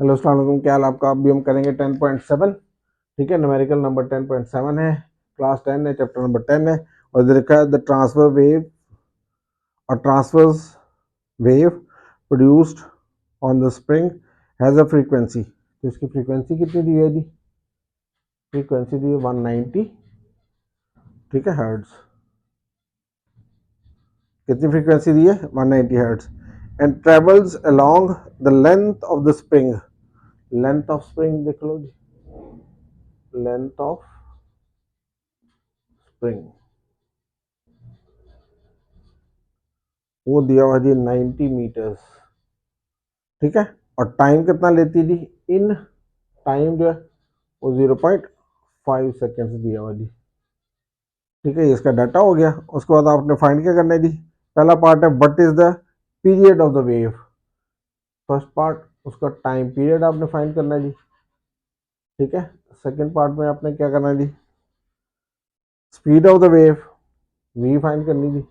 Hello अस्सलाम वालेकुम, क्या हाल आपका। अभी हम करेंगे 10.7। ठीक है, न्यूमेरिकल नंबर 10.7 है, क्लास 10 है, चैप्टर नंबर 10 है। और इधर लिखा है द ट्रांसफर वेव और transverse wave produced on the spring has a frequency. तो इसकी फ्रीक्वेंसी कितनी दी है जी? फ्रीक्वेंसी दी है 190। ठीक है, हर्ट्ज। कितनी फ्रीक्वेंसी दी है? 190 hertz. And travels along the length of the spring. Length of spring देख लो जी, लेंथ ऑफ स्प्रिंग वो दिया हुआ जी 90 मीटर्स। ठीक है, और टाइम कितना लेती थी? इन टाइम जो है वो 0.5 सेकेंड्स दिया हुआ जी। ठीक है, इसका डाटा हो गया। उसके बाद आपने फाइंड क्या करना है जी? पहला पार्ट है what is the period of the wave. First part उसका टाइम पीरियड आपने फाइंड करना है जी। ठीक है, सेकेंड पार्ट में आपने क्या करना है जी? Speed of the wave, we find करनी जी।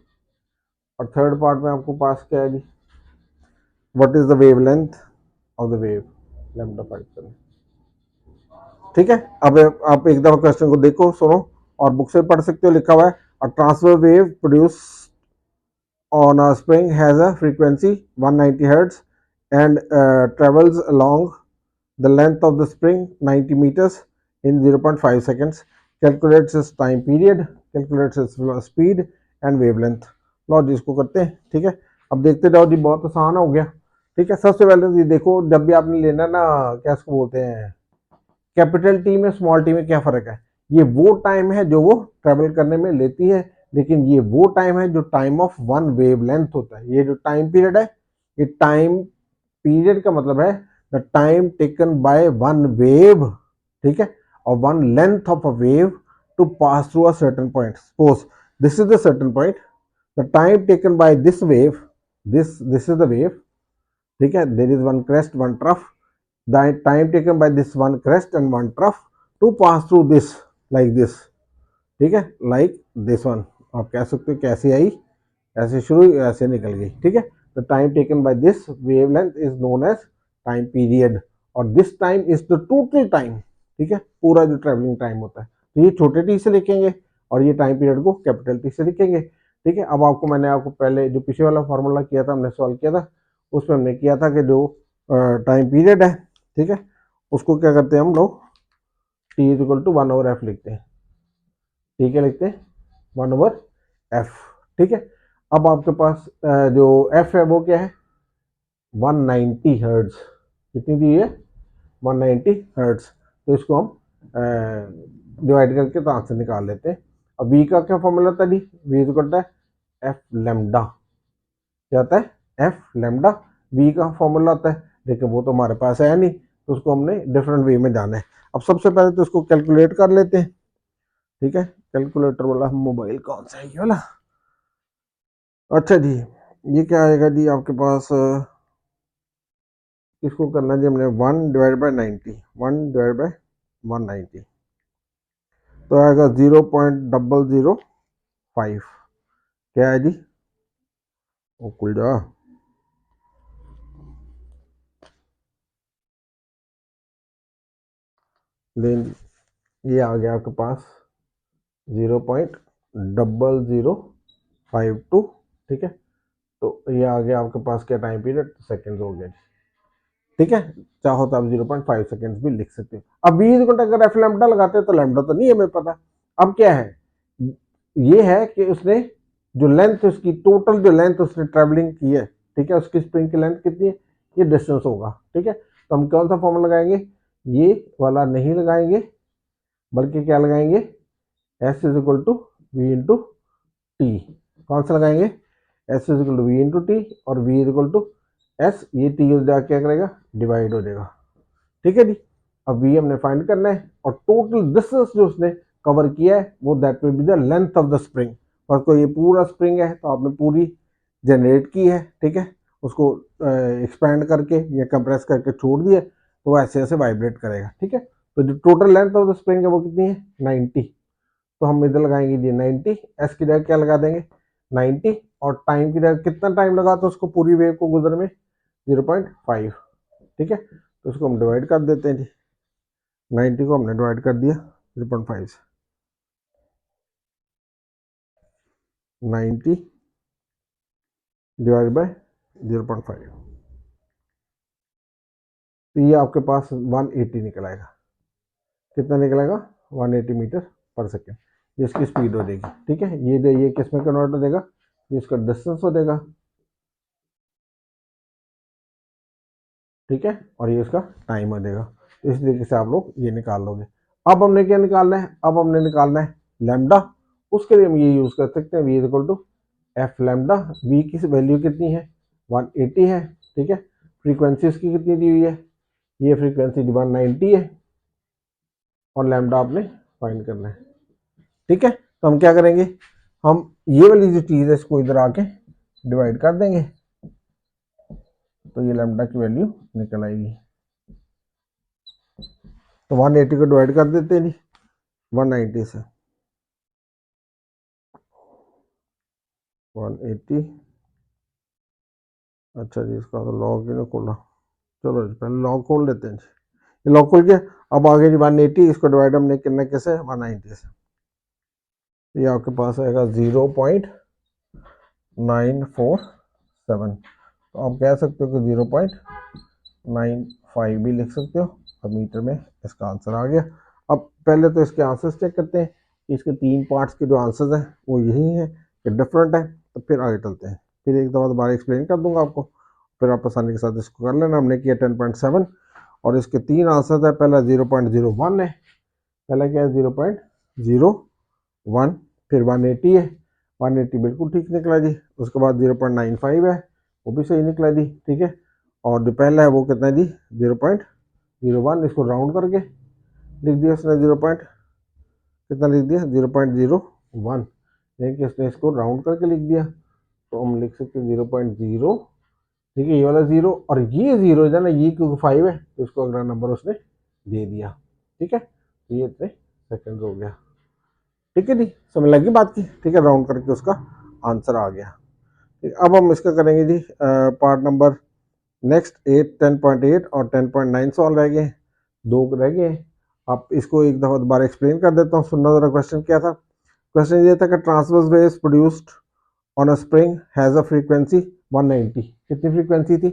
और थर्ड पार्ट में आपको पास क्या है जी? What is the wavelength of the wave, lambda find करना। ठीक है, अब आप एक दफा क्वेश्चन को देखो, सुनो और बुक से पढ़ सकते हो। लिखा हुआ है a transfer wave produce on a spring has a frequency 190 hertz and travels along the length of the spring 90 meters in 0.5 seconds. Calculates its time period, calculates its speed and wavelength. लो जी इसको करते हैं। ठीक है, अब देखते जाओ जी, बहुत आसान हो गया। ठीक है, सबसे पहले जी देखो, जब भी आपने लेना ना, क्या इसको बोलते हैं, कैपिटल टी में स्मॉल टी में क्या फर्क है? ये वो टाइम है जो वो ट्रेवल करने में लेती है, लेकिन ये वो टाइम है जो time of one wave length होता है। ये जो टाइम पीरियड है, ये टाइम पीरियड का मतलब है the time taken by one wave. ठीक है, और one length of a wave to pass through a certain point. Suppose this is the certain point, the time taken by this wave, this is the wave. ठीक है, there is one crest one trough, the time taken by this one crest and one trough to pass through this like this. ठीक है, like this one। आप कह सकते हो कैसे आई, ऐसे शुरू हुई ऐसे निकल गई। ठीक है, the time taken by this wavelength is known as time period और this time is the total time। ठीक है, पूरा जो ट्रेवलिंग टाइम होता है, तो ये छोटे टी से लिखेंगे और ये टाइम पीरियड को कैपिटल टी से लिखेंगे। ठीक है, अब आपको मैंने आपको पहले जो पीछे वाला फॉर्मूला किया था, हमने सॉल्व किया था, उसमें हमने किया था कि जो टाइम पीरियड है, ठीक है, उसको क्या करते हैं हम लोग, T is equal to 1/f लिखते हैं। ठीक है, लिखते हैं 1/f। ठीक है, अब आपके पास जो f है वो क्या है? 190 हर्ट्ज। कितनी दी है? 190 हर्ट्ज। तो इसको हम डिवाइड करके तो आंसर निकाल लेते हैं। अब v का क्या फॉर्मूला था जी? v is equal to f lambda. क्या आता है? f lambda. v का फॉर्मूला होता है, लेकिन वो तो हमारे पास है नहीं, तो उसको हमने डिफरेंट वे में जाना है। अब सबसे पहले तो इसको कैलकुलेट कर लेते हैं। ठीक है, कैलकुलेटर वाला मोबाइल कौन सा है? ये वाला। अच्छा जी, ये क्या आएगा जी आपके पास? इसको करना जी हमने 1/90, 1/190, तो आएगा 0.005। क्या है जी? वो खुल जा। देन ये आ गया आपके पास 0.0052। ठीक है, तो ये आ गया आपके पास क्या टाइम पीरियड? सेकेंड हो गया। ठीक है, चाहो तो आप 0.5 सेकेंड्स भी लिख सकते हो। अब 20 घंटा अगर एफ लैम्डा लगाते हैं तो लैम्डा तो नहीं हमें पता। अब क्या है, ये है कि उसने जो लेंथ, उसकी टोटल जो लेंथ उसने ट्रेवलिंग की है, ठीक है, उसकी स्प्रिंग की लेंथ कितनी है, ये डिस्टेंस होगा। ठीक है, तो हम कौन सा फॉर्मूला लगाएंगे? ये वाला नहीं लगाएंगे, बल्कि क्या लगाएंगे? S is equal to V into T. कौन सा लगाएंगे? S is equal to V into T, और V is equal to S, ये टी क्या करेगा? डिवाइड हो जाएगा। ठीक है जी, अब वी हमने फाइंड करना है, और टोटल डिस्टेंस जो उसने कवर किया है वो that will be the length of the spring. और को ये पूरा स्प्रिंग है, तो आपने पूरी जनरेट की है। ठीक है, उसको एक्सपैंड करके या कंप्रेस करके छोड़ दिया, तो वो ऐसे ऐसे वाइब्रेट करेगा। ठीक है, तो जो total length of the spring है वो कितनी है? 90। तो हम इधर लगाएंगे जी 90, एस की जगह क्या लगा देंगे? 90, और टाइम की जगह कितना टाइम लगा तो उसको पूरी वेव को गुजरने में? 0.5। ठीक है, तो इसको हम डिवाइड कर देते हैं जी। 90 को हमने डिवाइड कर दिया 0.5 से। 90 डिवाइड बाय 0.5, तो ये आपके पास 180 निकल आएगा। कितना निकलेगा? 180 मीटर पर सेकेंड। ये इसकी स्पीड हो जाएगी। ठीक है, ये किस में कन्वर्ट हो जाएगा? ये इसका डिस्टेंस हो जाएगा। ठीक है, और ये उसका टाइम हो जाएगा। तो इस तरीके से आप लोग ये निकाल लोगे। अब हमने क्या निकालना है? अब हमने निकालना है लैम्डा। उसके लिए हम ये यूज कर सकते हैं, v equal to F lambda. v की वैल्यू कितनी है? 180 है। ठीक है, फ्रीक्वेंसी उसकी कितनी दी हुई है? ये फ्रीक्वेंसी 190 है, और लैम्डा आपने फाइंड करना है। ठीक है, तो हम क्या करेंगे? हम ये वाली जो चीज़ है इसको इधर आके डिवाइड कर देंगे, तो ये लैम्डा की वैल्यू निकल आएगी। तो 180 को डिवाइड कर देते हैं जी 190 से। 180, अच्छा जी, इसका तो लॉग ही नहीं खोला। चलो जी, पहले लॉग खोल लेते हैं जी। ये लॉग खोल के अब आगे जी 180, इसको डिवाइड हमने करना कैसे? 190 से। ये आपके पास आएगा 0.947। तो आप कह सकते हो कि 0.95 भी लिख सकते हो। अब मीटर में इसका आंसर आ गया। अब पहले तो इसके आंसर्स चेक करते हैं कि इसके 3 पार्ट्स के जो आंसर्स हैं वो यही हैं कि डिफरेंट है। तो फिर आगे चलते हैं, फिर एक दफ़ा दोबारा एक्सप्लेन कर दूंगा आपको, फिर आप आसानी के साथ इसको कर लेना। हमने किया 10.7 और इसके 3 आंसर है। पहला 0.01 है, पहला क्या है? 0.01। फिर 180 है, 180 बिल्कुल ठीक निकला जी। उसके बाद 0.95 है, वो भी सही निकला जी। ठीक है, और जो पहला है वो कितना है जी? 0.01। इसको राउंड करके लिख दिया उसने, 0 पॉइंट कितना लिख दिया? 0.01, यानी कि इसने इसको राउंड करके लिख दिया। तो हम लिख सकते हैं 0.0। ठीक है, ये वाला 0 और ये 0 है ना, ये क्योंकि 5 है तो इसको अगला नंबर उसने दे दिया। ठीक है, तो ये इतने सेकंड हो गया। ठीक है जी, समझ लगी बात की? ठीक है, राउंड करके उसका आंसर आ गया। ठीक, अब हम इसका करेंगे जी पार्ट नंबर नेक्स्ट 8, 10.8 और 10.9 सॉल्व रह गए, 2 रह गए। आप इसको एक दफ़ा दोबारा एक्सप्लेन कर देता हूँ, सुनना जरा। क्वेश्चन क्या था? क्वेश्चन ये था कि transverse waves produced on a spring has a frequency 190। कितनी फ्रीक्वेंसी थी?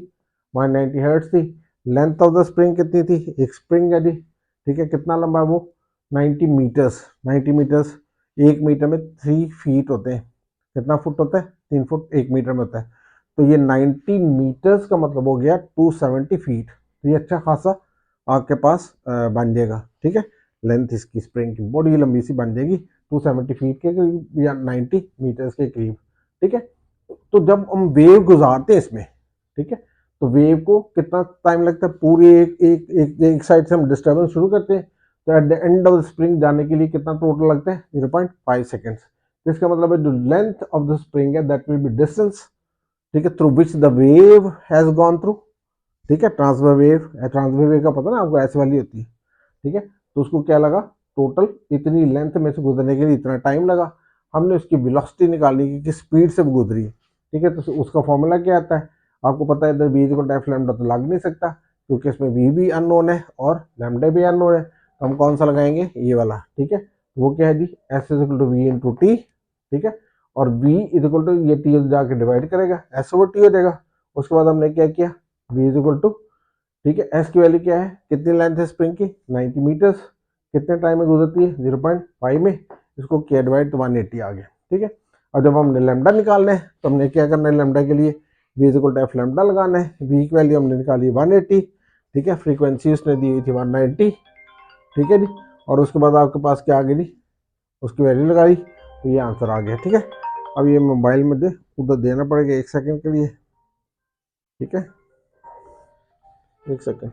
190 हर्ट्ज थी। लेंथ ऑफ द स्प्रिंग कितनी थी? एक स्प्रिंग है जी। ठीक है, कितना लंबा है वो? 90 मीटर्स। 90 मीटर्स, 1 मीटर में 3 फीट होते हैं। कितना फुट होता है? 3 फुट 1 मीटर में होता है। तो ये 90 मीटर्स का मतलब हो गया 270 फीट। तो ये अच्छा खासा आपके पास बन जाएगा। ठीक है, लेंथ इसकी स्प्रिंग की बड़ी लंबी सी बन जाएगी 270 फीट के करीब या 90 मीटर्स के करीब। ठीक है, तो जब हम वेव गुजारते हैं इसमें, ठीक है, तो वेव को कितना टाइम लगता है? पूरी एक साइड से हम डिस्टर्बेंस शुरू करते हैं, तो at the end of the spring जाने के लिए कितना टोटल लगता है? 0.5 सेकेंड्स। इसका मतलब है जो लेंथ ऑफ द स्प्रिंग है दैट विल बी डिस्टेंस, ठीक है, through which the wave has gone through. ठीक है, ट्रांसफर वेव का पता ना आपको, ऐसे वाली होती है। ठीक है, तो उसको क्या लगा? टोटल इतनी लेंथ में से गुजरने के लिए इतना टाइम लगा। हमने उसकी वेलोसिटी निकालनी की किस स्पीड से गुजरी है। ठीक है, तो उसका फॉर्मूला क्या आता है? आपको पता है, इधर वी इक्वल एफ लैम्डा तो लग नहीं सकता, क्योंकि इसमें वी भी अननोन है और लैम्डा भी अननोन है। तो हम कौन सा लगाएंगे? ये वाला। ठीक है, वो क्या है जी? S is equal to V into T. ठीक है, और v इज इक्वल टू ये टी जाके डिवाइड करेगा, एस ओवर टी हो जाएगा। उसके बाद हमने क्या किया? v इज इक्वल टू, ठीक है, एस की वैल्यू क्या है? कितनी लेंथ है स्प्रिंग की? 90 मीटर्स। कितने टाइम में गुजरती है? 0.5 में। इसको किया डिवाइड तो 180 आ गया। ठीक है, और जब हमने लेमडा निकालना है तो हमने क्या करना है? लेमडा के लिए v is equal to F lambda लगाना है। v की वैल्यू हमने निकाली 180। ठीक है, फ्रीक्वेंसी उसने दी हुई थी 190। ठीक है जी, और उसके बाद आपके पास क्या आ गई जी? उसकी वैल्यू लगाई, तो ये आंसर आ गया। ठीक है, अब ये मोबाइल में दे उधर देना पड़ेगा 1 सेकंड के लिए। ठीक है, 1 सेकंड।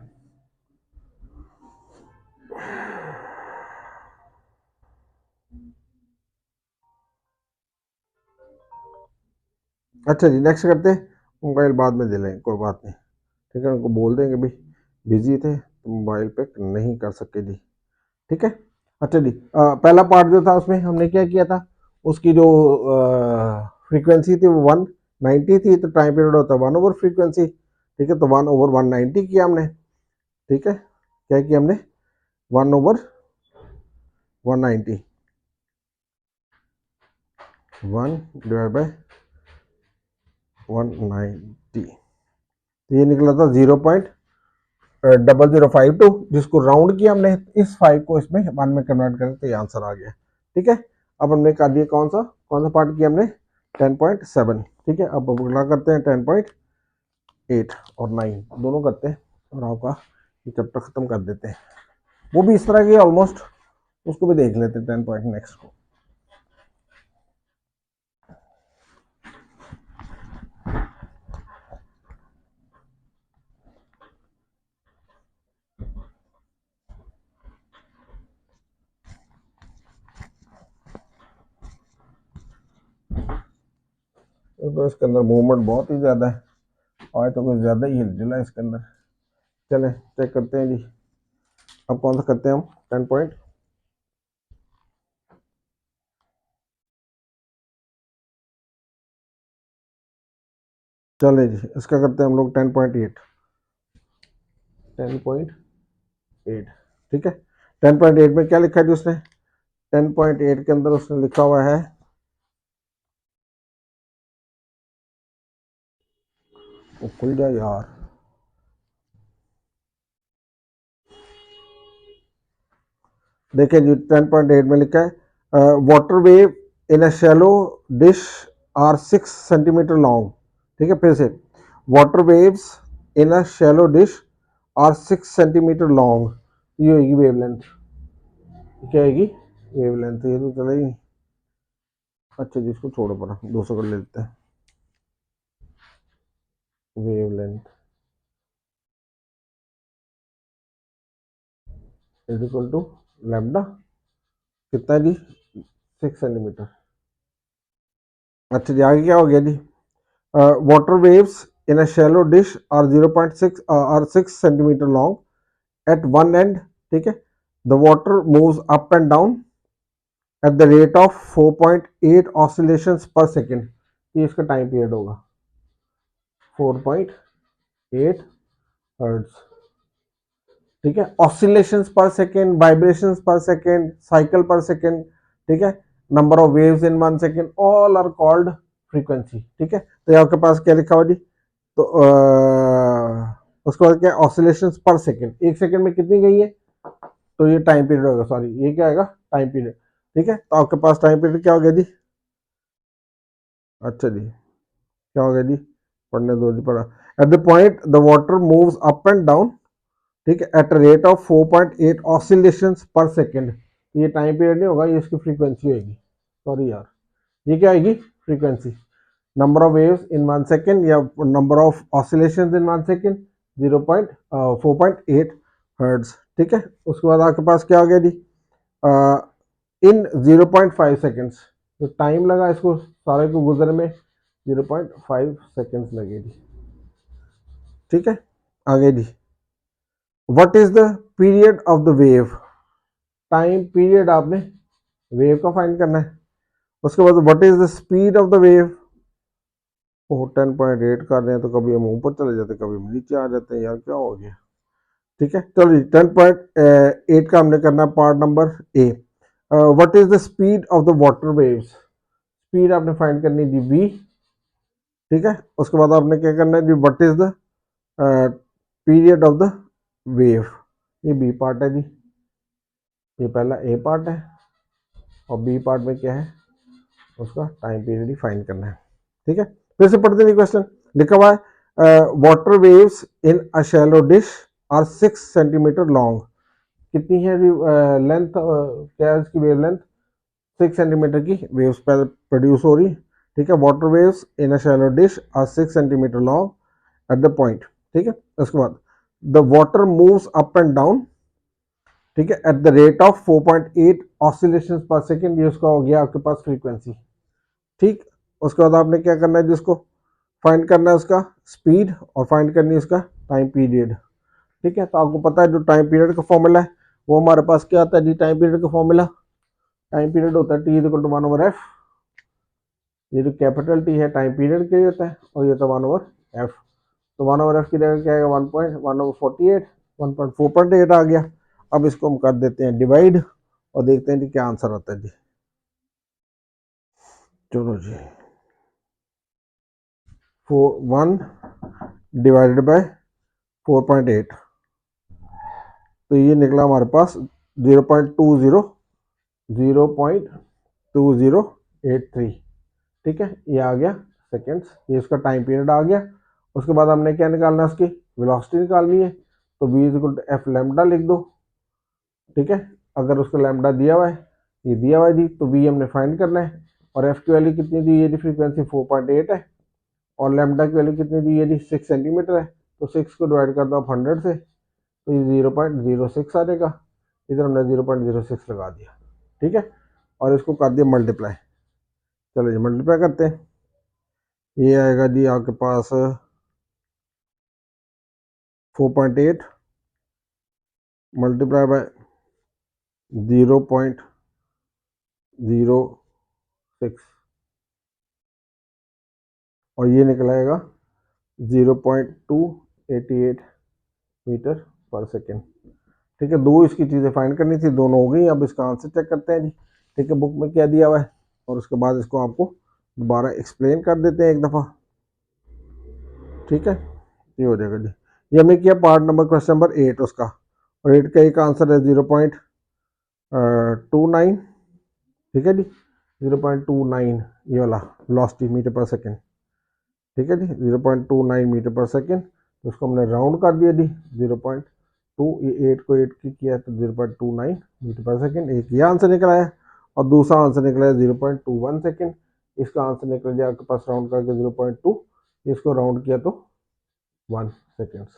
अच्छा जी, नेक्स्ट करते हैं। मोबाइल बाद में दे लेंगे, कोई बात नहीं। ठीक है, उनको बोल देंगे भी बिजी थे तो मोबाइल पे नहीं कर सके जी। ठीक है, अच्छा जी, पहला पार्ट जो था उसमें हमने क्या किया था? उसकी जो फ्रीक्वेंसी थी वो 190 थी, तो टाइम पीरियड होता है 1 ओवर फ्रीक्वेंसी। ठीक है, तो 1 ओवर 190 किया हमने। ठीक है, क्या किया हमने 1/190, 1/190, तो ये निकला था 0.0052, जिसको राउंड किया हमने, इस 5 को इसमें 1 में कन्वर्ट करें तो ये आंसर आ गया। ठीक है, अब हमने कर दिया कौन सा पार्ट किया हमने 10.7। ठीक है, अब अगला करते हैं 10.8 और 9 दोनों करते हैं और आपका ये चैप्टर खत्म कर देते हैं। वो भी इस तरह की ऑलमोस्ट, उसको भी देख लेते हैं 10 पॉइंट नेक्स्ट को। तो इसके अंदर मूवमेंट बहुत ही ज़्यादा है, आज तो कुछ ज़्यादा ही हिल जुला इसके अंदर। चले चेक करते हैं जी, अब कौन सा करते हैं हम 10 पॉइंट, चले जी इसका करते हैं हम लोग 10.8। 10.8 ठीक है, 10.8 में क्या लिखा है जी उसने, 10.8 के अंदर उसने लिखा हुआ है, वो खुल जाए यार, देखिए जी 10.8 में लिखा है water wave in a shallow dish are 6 centimetre long. ठीक है, फिर से water waves in a shallow dish are 6 centimetre long, ये होगी वेवलेंथ। क्या आएगी वेवलेंथ, ये तो चलेगी। अच्छा जी इसको छोड़ो, पड़ा दूसरा कर लेते हैं, wavelength is equal to lambda, कितना जी 6 सेंटीमीटर। अच्छा जी आगे क्या हो गया जी, water waves in a shallow dish are 0.6 or 6 centimeter long at one end। ठीक है, the water moves up and down at the rate of 4.8 oscillations per second। ये इसका टाइम पीरियड होगा 4.8 हर्ट्ज। ठीक है, oscillations per second, vibrations per second, cycle per second. ठीक है, number of waves in 1 second, all are called frequency. ठीक है, तो आपके पास क्या लिखा हुआ जी, तो उसके बाद क्या ऑसिलेशन पर सेकेंड, 1 सेकेंड में कितनी गई है, तो ये टाइम पीरियड होगा, सॉरी ये क्या आएगा टाइम पीरियड। ठीक है, तो आपके पास टाइम पीरियड क्या हो गया जी, अच्छा जी क्या हो गया जी, पढ़ने दो जी, पढ़ा। Eight the point the water moves up and down, ठीक है, एट रेट ऑफ 4.8 ऑसिलेशन पर सेकेंड। ये टाइम पीरियड नहीं होगा, ये इसकी फ्रीक्वेंसी होगी, सॉरी यार, ये क्या आएगी frequency. Number of waves in 1 second या number of oscillations in 1 second 4.8 hertz. ठीक है, उसके बाद आपके पास क्या हो गया जी, इन 0.5 सेकेंड्स, जो टाइम लगा इसको सारे को गुजरने में 0.5 सेकेंड्स लगे जी। ठीक है, आगे जी, what is the period of the wave, time period आपने वेव का फाइंड करना है। उसके बाद what is the speed of the wave, वो 10.8 कर रहे हैं तो कभी हम ऊपर चले जाते कभी हम नीचे आ जाते हैं, यार क्या हो गया। ठीक है, चलो जी 10.8 का हमने करना part number A, what is the speed of the water waves, speed आपने फाइंड करनी जी v। ठीक है, उसके बाद आपने क्या करना है जी, what is the period of the wave, ये बी पार्ट है जी, ये पहला ए पार्ट है और बी पार्ट में क्या है, उसका टाइम पीरियड ही फाइंड करना है। ठीक है, फिर से पढ़ते हैं क्वेश्चन, लिखा हुआ है water waves in a shallow dish are 6 centimetre long, कितनी है लेंथ, क्या है इसकी वेव लेंथ, 6 सेंटीमीटर की वेव्स प्रोड्यूस हो रही। ठीक है, water waves in a shallow dish are 6 centimetre long at the point. ठीक है, उसके बाद the water moves up and down, ठीक है, at the rate of 4.8 oscillations per second, ये उसका हो गया आपके पास फ्रीक्वेंसी। ठीक, उसके बाद आपने क्या करना है जिसको फाइंड करना है उसका स्पीड और फाइंड करनी है उसका टाइम पीरियड। ठीक है, तो आपको पता है जो टाइम पीरियड का फॉर्मूला है वो हमारे पास क्या आता है जी, टाइम पीरियड का फॉर्मूला, टाइम पीरियड होता है टी इक्वल टू 1/f, ये जो कैपिटल टी है टाइम पीरियड के लिए होता है और ये तो 1/f, तो 1/f की जगह क्या है 1.1/48, 1.4.8 आ गया। अब इसको हम कर देते हैं डिवाइड और देखते हैं कि क्या आंसर आता है जी। चलो जी, 1 डिवाइडेड बाय 4.8, तो ये निकला हमारे पास 0.2083। ठीक है, ये आ गया सेकेंड्स, ये इसका टाइम पीरियड आ गया। उसके बाद हमने क्या निकालना है, उसकी वेलोसिटी निकालनी है, तो v equal to F lambda लिख दो। ठीक है, अगर उसको लैम्डा दिया हुआ है, ये दिया हुआ है जी, तो v हमने फाइंड करना है। और f की वैल्यू कितनी दी है जी, फ्रीक्वेंसी 4.8 है, और लैम्डा की वैल्यू कितनी दी है जी, 6 सेंटीमीटर है। तो 6 को डिवाइड कर दो आप 100 से, तो ये 0.06 आ जाएगा। इधर हमने 0.06 लगा दिया। ठीक है, और इसको कर दिया मल्टीप्लाई। चलो जी मल्टीप्लाई करते हैं, ये आएगा जी आपके पास 4.8 मल्टीप्लाई बाय 0.06, और ये निकलाएगा 0.288 मीटर पर सेकेंड। ठीक है, दो इसकी चीज़ें फाइंड करनी थी, दोनों हो गई। अब इसका आंसर चेक करते हैं जी। ठीक है, बुक में क्या दिया हुआ है, और उसके बाद इसको आपको दोबारा एक्सप्लेन कर देते हैं एक दफ़ा। ठीक है, ये हो जाएगा जी। ये हमने किया पार्ट नंबर, क्वेश्चन नंबर 8 उसका, और 8 का एक आंसर है 0.29। ठीक है जी, 0.29 ये वाला वेलोसिटी मीटर पर सेकेंड। ठीक है जी, 0.29 मीटर पर सेकेंड। तो उसको हमने राउंड कर दिया जी, 0.2, ये 8 को 8 की किया तो 0.29 मीटर पर सेकेंड। एक ये आंसर निकला है, और दूसरा आंसर निकला है 0.21 सेकेंड। इसका आंसर निकल गया आपके पास राउंड करके 0.2, इसको राउंड किया तो 1 सेकेंड्स।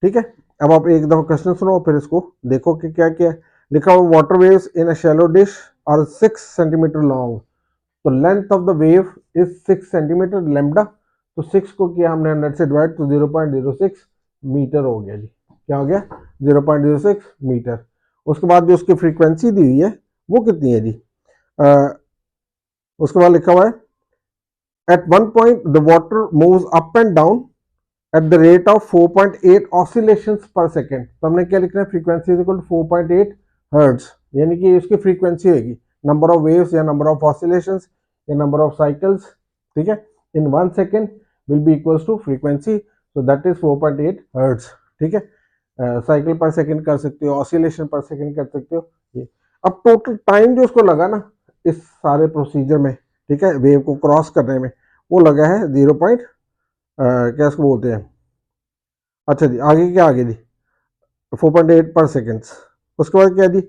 ठीक है, अब आप एक दफा क्वेश्चन सुनो, फिर इसको देखो कि क्या क्या है। लिखा हुआ water waves in a shallow dish are 6 centimetre long, तो length of the wave is 6 centimetre lambda. तो 6 को किया हमने 100 से डिवाइड, तो 0.06 मीटर हो गया जी। क्या हो गया, 0.06 मीटर। उसके बाद जो उसकी फ्रीक्वेंसी दी हुई है वो कितनी है जी, उसके बाद लिखा हुआ है at one point the water moves up and down at the rate of 4.8 oscillations per second. तो हमने क्या लिखना है, frequency is equal to 4.8 hertz, यानी कि इसकी फ्रीक्वेंसी होगी, नंबर ऑफ वेव्स या नंबर ऑफ ऑसिलेशंस या नंबर ऑफ साइकिल्स। ठीक है, in 1 second will be equals to frequency, so that is 4.8 hertz. ठीक है, साइकिल पर सेकेंड कर सकते हो, ऑसिलेशन पर सेकेंड कर सकते हो ये। अब टोटल टाइम जो उसको लगा ना इस सारे प्रोसीजर में, ठीक है, वेव को क्रॉस करने में, वो लगा है 0. क्या इसको बोलते हैं, अच्छा जी आगे क्या, आगे जी 4.8 पर सेकेंड्स। उसके बाद क्या जी,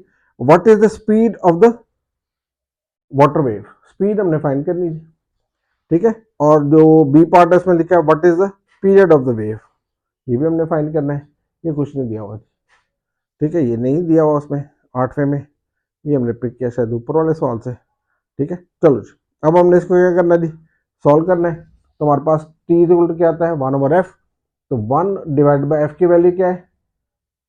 what is the speed of the water wave, speed हमने फाइंड करनी थी। ठीक है, और जो बी पार्ट है उसमें लिखा है what is the period of the wave, ये भी हमने फाइंड करना है। ये कुछ नहीं दिया हुआ, ठीक है, ये नहीं दिया हुआ उसमें 8वें में, ये हमने पिक किया शायद ऊपर वाले सवाल से। ठीक है, चलो जी, अब हमने इसको क्या करना है जी, सॉल्व करना है। तो हमारे पास टी इज इक्वल टू क्या आता है, 1/f। तो 1 डिवाइड बाई एफ की वैल्यू क्या है,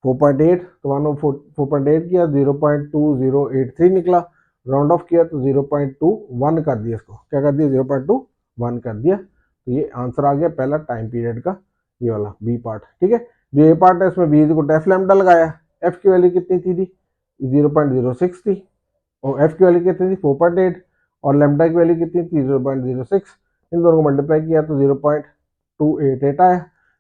4.8, तो 4.8 किया 0.2083 निकला, राउंड ऑफ किया तो 0.21 कर दिया, इसको क्या कर दिया, 0.21 कर दिया। तो ये आंसर आ गया पहला टाइम पीरियड का, ये वाला बी पार्ट। ठीक है, जो ए पार्ट है उसमें बी को एफ लैम्डा लगाया, एफ की वैल्यू कितनी थी जी, 0.06 थी, और एफ की वैल्यू कितनी थी 4.8, और लैम्डा की वैल्यू कितनी थी 0.06। इन दोनों को मल्टीप्लाई किया तो 0.288 आया,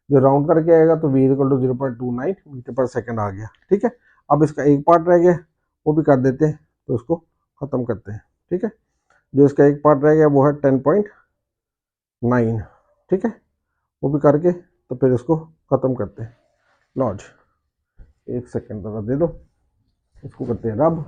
जो राउंड करके आएगा तो v इक्वल टू 0.29 मीटर पर सेकंड आ गया। ठीक है, अब इसका एक पार्ट रह गया, वो भी कर देते हैं, तो उसको खत्म करते हैं। ठीक है, जो इसका एक पार्ट रह गया वो है 10.9। ठीक है, वो भी करके तो फिर इसको खत्म करते हैं। लॉज एक सेकेंड जरा दे दो, इसको करते हैं रब।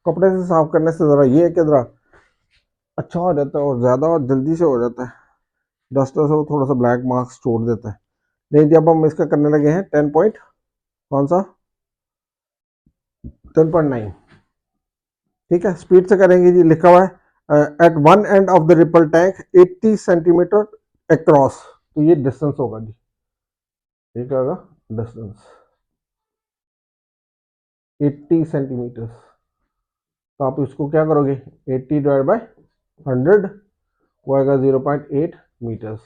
कपड़े से साफ करने से ज़रा ये है कि ज़रा अच्छा हो जाता है, और ज़्यादा और जल्दी से हो जाता है, डस्टर से वो थोड़ा सा ब्लैक मार्क्स छोड़ देता है। नहीं, जब हम इसका करने लगे हैं 10 पॉइंट, कौन सा 10.9। ठीक है, स्पीड से करेंगे जी, लिखा हुआ है at one end of the ripple tank 80 centimetre across, तो ये डिस्टेंस होगा जी, ये क्या होगा डिस्टेंस 80 सेंटीमीटर। तो आप इसको क्या करोगे 80 डिवाइड बाय 100, वो आएगा 0.8 मीटर्स।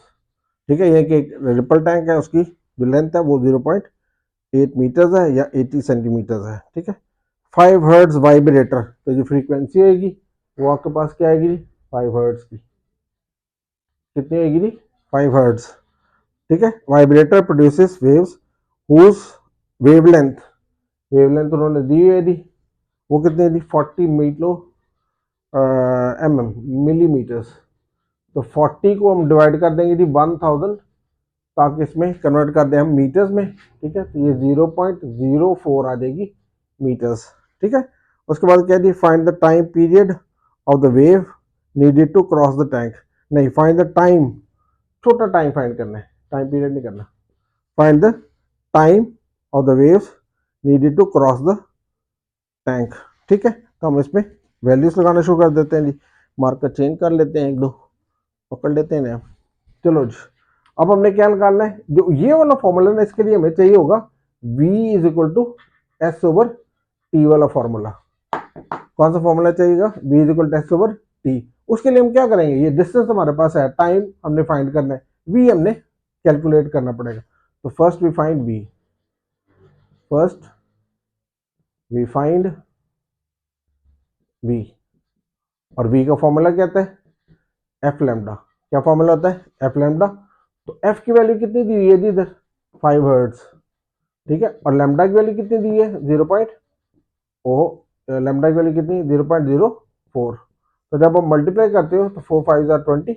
ठीक है, ये कि रिपल टैंक है उसकी जो लेंथ है वो 0.8 मीटर्स है या 80 सेंटीमीटर्स है। ठीक है, 5 हर्ट्ज वाइब्रेटर, तो जो फ्रीक्वेंसी आएगी वो आपके पास क्या आएगी 5 हर्ट्ज की, कितनी आएगी जी 5 हर्ट्ज। ठीक है, vibrator produces waves whose wavelength, wavelength उन्होंने दी है दी, वो कितनी दी 40 मीटर मिलीमीटर्स। तो 40 को हम डिवाइड कर देंगे जी 1000, ताकि इसमें कन्वर्ट कर दें हम मीटर्स में। ठीक है, तो ये 0.04 आ जाएगी मीटर्स। ठीक है, उसके बाद क्या दी find the time period of the wave needed to cross the tank, नहीं फाइंड द टाइम, छोटा टाइम फाइंड करना है, टाइम पीरियड नहीं करना। Find the time of the waves needed to cross the tank. ठीक है, तो हम इसमें वैल्यूज लगाना शुरू कर देते हैं जी, मार्कर चेंज कर लेते हैं, एक दो पकड़ लेते हैं ना। चलो जी, अब हमने क्या निकालना है, जो ये वाला फॉर्मूला ना इसके लिए हमें चाहिए होगा v is equal to S over T वाला फॉर्मूला। कौन सा फॉर्मूला चाहिएगा v is equal to S over T. उसके लिए हम क्या करेंगे, ये डिस्टेंस हमारे पास है, टाइम हमने फाइंड करना है, v हमने कैलकुलेट करना पड़ेगा। तो first we find v, first we find v, और v का फॉर्मूला क्या होता है एफ लैम्डा। क्या फॉर्मूला होता है एफ लैम्डा। तो f की वैल्यू कितनी दी हुई है जी इधर 5 हर्ट्ज। ठीक है, और लैम्डा की वैल्यू कितनी दी है 0. लैम्डा की वैल्यू कितनी 0.04। तो जब आप मल्टीप्लाई करते हो तो 4 5 are 20,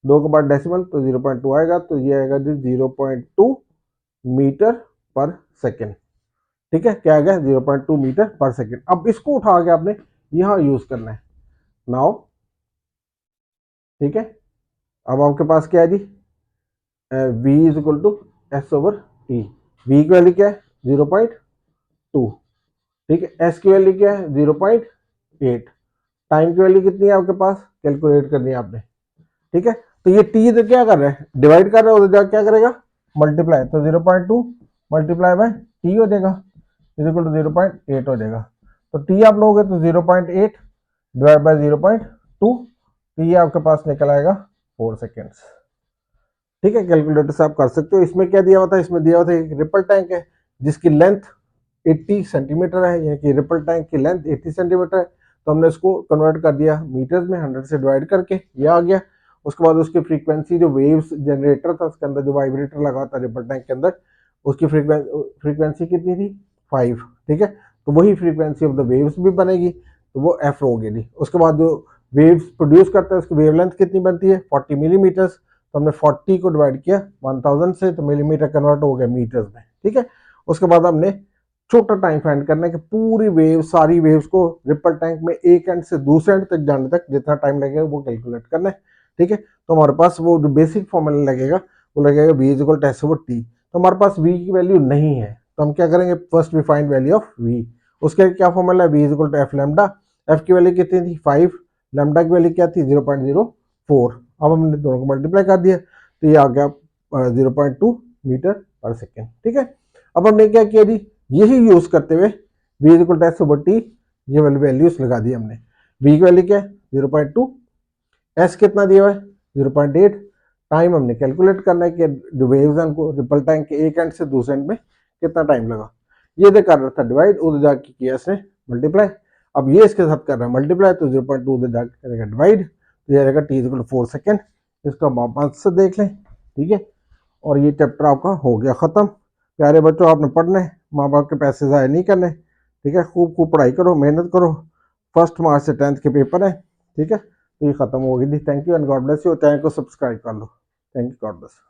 2 के बाद डेसिमल तो 0.2 आएगा, तो ये आएगा जी 0.2 मीटर पर सेकेंड। ठीक है, क्या आएगा 0.2 मीटर पर सेकेंड। अब इसको उठा के आपने यहाँ यूज करना है नाउ। ठीक है, अब आपके पास क्या है जी v is equal to S over T. v की वैल्यू क्या है 0.2। ठीक है, s की वैल्यू क्या है 0.8। टाइम की वैल्यू कितनी है आपके पास, कैलकुलेट करनी है आपने। ठीक है, तो ये t इधर क्या कर रहा है डिवाइड कर रहा है, उधर जाकर क्या करेगा मल्टीप्लाई, तो 0.2 मल्टीप्लाई बाय t हो जाएगा इज इक्वल टू 0.8 हो जाएगा। तो t आप लोगे तो 0.8 डिवाइड बाय 0.2, तो ये आपके पास निकल आएगा 4 सेकेंड्स। ठीक है, कैलकुलेटर से आप कर सकते हो। इसमें क्या दिया हुआ था, इसमें दिया हुआ था एक रिपल टैंक है जिसकी लेंथ 80 सेंटीमीटर है, यानी कि रिपल टैंक की लेंथ 80 सेंटीमीटर है। तो हमने इसको कन्वर्ट कर दिया मीटर्स में, 100 से डिवाइड करके ये आ गया। उसके बाद उसकी फ्रीक्वेंसी जो वेव्स जनरेटर था उसके अंदर, जो वाइब्रेटर लगा था रिपल टैंक के अंदर, उसकी फ्रीक्वेंसी कितनी थी 5। ठीक है, तो वही फ्रीक्वेंसी ऑफ द वेव्स भी बनेगी, तो वो एफ होगी। उसके बाद जो वेव्स प्रोड्यूस करता है उसकी वेवलेंथ कितनी बनती है 40 मिलीमीटर्स। तो हमने 40 को डिवाइड किया 1000 से, तो मिलीमीटर कन्वर्ट हो गया मीटर्स में। ठीक है, उसके बाद हमने छोटा टाइम फाइंड करना है कि पूरी वेव, सारी वेव्स को रिपल टैंक में एक एंड से दूसरे एंड तक जाने तक जितना टाइम लगेगा वो कैलकुलेट करना है। ठीक है, तो हमारे पास वो जो बेसिक फॉर्मूला लगेगा वो लगेगा v is equal to S over T. तो हमारे पास v की वैल्यू नहीं है, तो हम क्या करेंगे first we find value of v। उसके क्या फॉर्मूला है v is equal to F lambda. F की वैल्यू कितनी थी 5, लैम्डा की वैल्यू क्या थी 0.04। अब हमने दोनों को मल्टीप्लाई कर दिया तो ये आ गया 0.2 मीटर पर सेकेंड। ठीक है, अब हमने क्या किया जी, यही यूज करते हुए v is equal to S over T, ये वाली वैल्यूज लगा दी हमने। v की वैल्यू क्या है 0.2, s कितना दिया हुआ है 0.8, टाइम हमने कैलकुलेट करना है कि जो वेव्स हैं उनको रिपल टैंक के एक एंड से दूसरे एंड में कितना टाइम लगा। ये इधर कर रहा था डिवाइड, उधर जाके किया इसने मल्टीप्लाई। अब ये इसके साथ कर रहा है मल्टीप्लाई, तो 0.2 उधर जाके करेगा डिवाइड, तो ये रहेगा t is equal to 4 second. इसका वापस से देख लें। ठीक है, और ये चैप्टर आपका हो गया ख़त्म। प्यारे बच्चों, आपने पढ़ना है, माँ बाप के पैसे ज़ाया नहीं करने। ठीक है, खूब खूब पढ़ाई करो, मेहनत करो। 1 मार्च से 10th के पेपर है। ठीक है, तो ये ख़त्म हो गई थी। Thank you and God bless you. Channel को सब्सक्राइब कर लो। Thank you, God bless.